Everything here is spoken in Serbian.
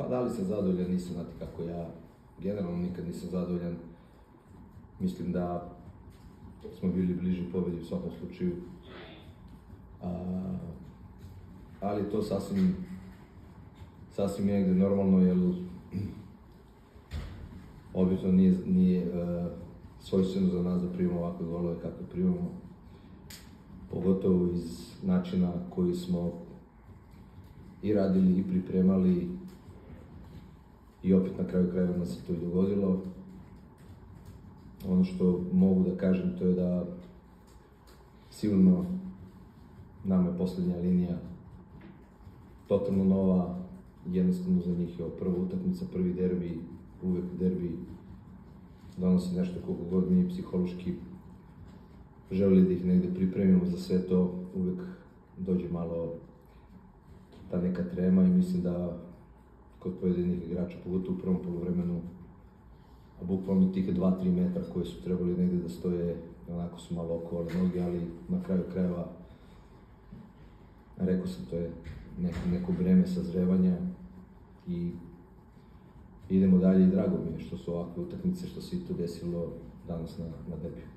Pa da li sam zadovoljan, nisam, znati kako ja generalno nikad nisam zadovoljan. Mislim da smo bili bliži pobedi u svakom slučaju. Ali to sasvim negde normalno, jer obično nije svojstveno za nas da primamo ovakve golove kakve primamo. Pogotovo iz načina koji smo i radili i pripremali i opet na kraju krajeva nas se to i dogodilo. Ono što mogu da kažem to je da sigurno nama je poslednja linija totalno nova, jednostavno za njih je ovo prva utakmica, prvi derbi, uvek derbi donosi nešto koliko god mi psihološki želeli da ih negde pripremimo za sve to, uvek dođe malo ta neka trema i mislim da kod pojedinih igrača, pogotovo u prvom poluvremenu, a bukvalno tih 2-3 metra koje su trebali negde da stoje, onako su malo okovali noge, ali na kraju krajeva, rekao sam, to je neko vreme sazrevanja i idemo dalje i drago mi je što su ovakve utakmice, što se i to desilo danas na derbiju.